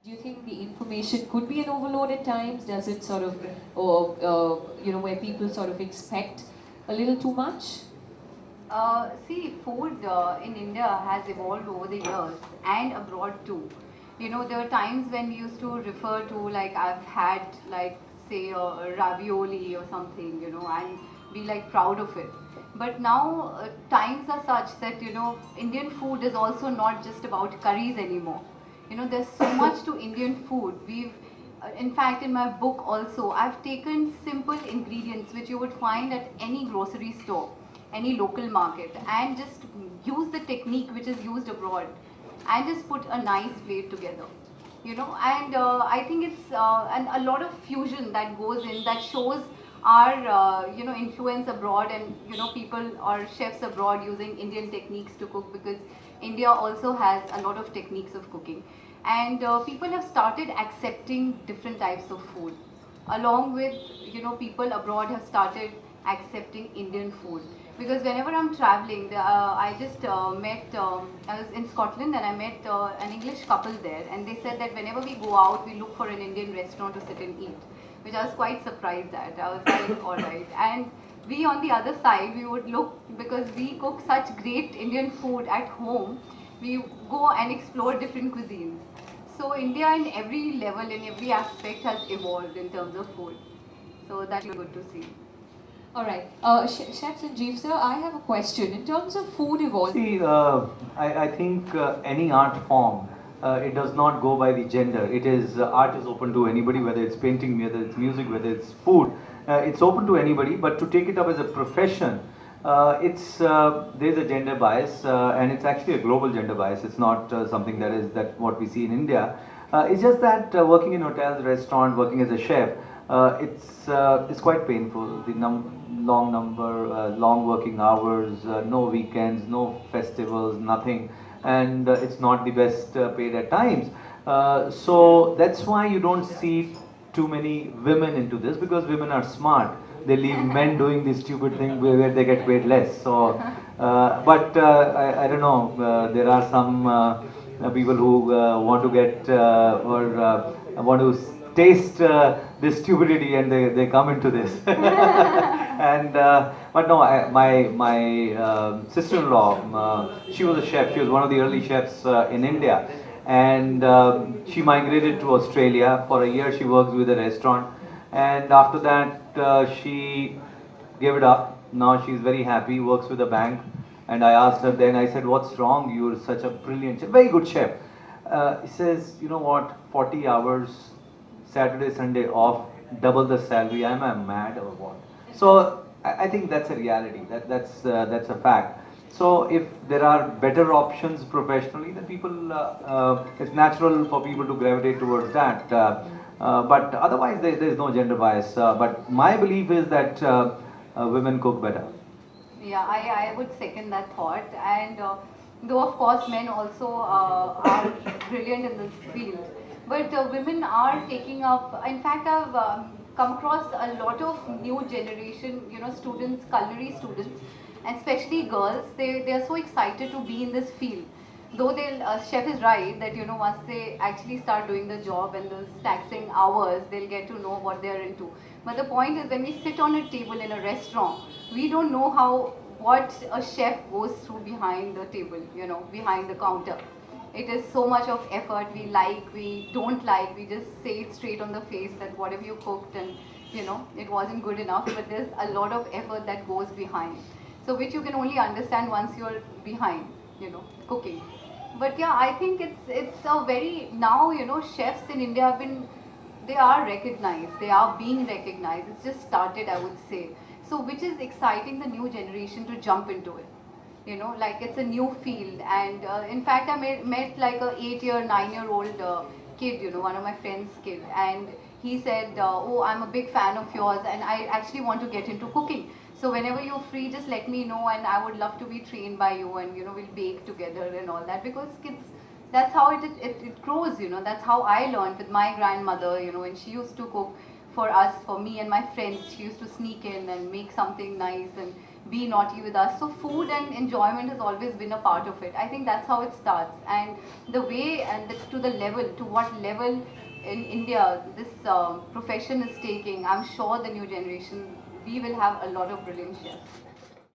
Do you think the information could be an overload at times? Does it sort of, or where people sort of expect a little too much? See, food in India has evolved over the years and abroad too. There are times when we used to refer to, like, I've had, like, say, a ravioli or something, and be like proud of it. But now times are such that, Indian food is also not just about curries anymore. There's so much to Indian food. In fact, in my book also, I've taken simple ingredients which you would find at any grocery store, any local market, and just use the technique which is used abroad and just put a nice plate together. And I think it's and a lot of fusion that goes in, that shows our influence abroad, and people or chefs abroad using Indian techniques to cook, because India also has a lot of techniques of cooking, and people have started accepting different types of food, along with people abroad have started accepting Indian food. Because whenever I'm traveling, I just met, I was in Scotland and I met an English couple there, and they said that whenever we go out, we look for an Indian restaurant to sit and eat, which I was quite surprised at. I was like, all right. And we on the other side, we would look, because we cook such great Indian food at home, we go and explore different cuisines. So India in every level, in every aspect has evolved in terms of food. So that's good to see. All right. Chef Sanjeev sir, I have a question. In terms of food See, I think any art form, it does not go by the gender. It is art is open to anybody, whether it's painting, whether it's music, whether it's food. It's open to anybody. But to take it up as a profession, there's a gender bias, and it's actually a global gender bias. It's not something that what we see in India. It's just that working in hotels, restaurant, working as a chef, it's quite painful. The long working hours, no weekends, no festivals, nothing, and it's not the best paid at times. So that's why you don't see too many women into this, because women are smart. They leave men doing this stupid thing where they get paid less. So, but I don't know. There are some people who want to get or want to taste this stupidity, and they come into this. And but no, my sister-in-law, she was a chef. She was one of the early chefs in India, and she migrated to Australia for a year. She works with a restaurant, and after that she gave it up. Now she's very happy, works with a bank. And I asked her then, I said, what's wrong? You're such a brilliant chef, very good chef. He says, you know what, 40 hours, Saturday, Sunday off, double the salary. Am I mad or what? So I think that's a reality. That's a fact. So if there are better options professionally, then it's natural for people to gravitate towards that. But otherwise, there is no gender bias. But my belief is that women cook better. Yeah, I would second that thought. And though, of course, men also are brilliant in this field. But women are taking up, in fact, I've come across a lot of new generation, students, culinary students, and especially girls. They are so excited to be in this field. Though chef is right that, once they actually start doing the job and those taxing hours, they'll get to know what they're into. But the point is, when we sit on a table in a restaurant, we don't know what a chef goes through behind the table, behind the counter. It is so much of effort. We like, we don't like, we just say it straight on the face that whatever you cooked and it wasn't good enough. But there's a lot of effort that goes behind. So which you can only understand once you're behind, cooking. But yeah, I think it's a very, now chefs in India they are recognized, they are being recognized. It's just started, I would say. So which is exciting the new generation to jump into it. Like, it's a new field. And in fact, I met like a 8-year, 9-year-old kid, one of my friend's kid, and he said, oh, I'm a big fan of yours and I actually want to get into cooking. So whenever you're free, just let me know, and I would love to be trained by you, and we'll bake together and all that. Because kids, that's how it grows. That's how I learned with my grandmother. When she used to cook for us, for me and my friends, she used to sneak in and make something nice and be naughty with us. So food and enjoyment has always been a part of it. I think that's how it starts, and the way and to the level, to what level in India this profession is taking, I'm sure the new generation, we will have a lot of brilliant chefs.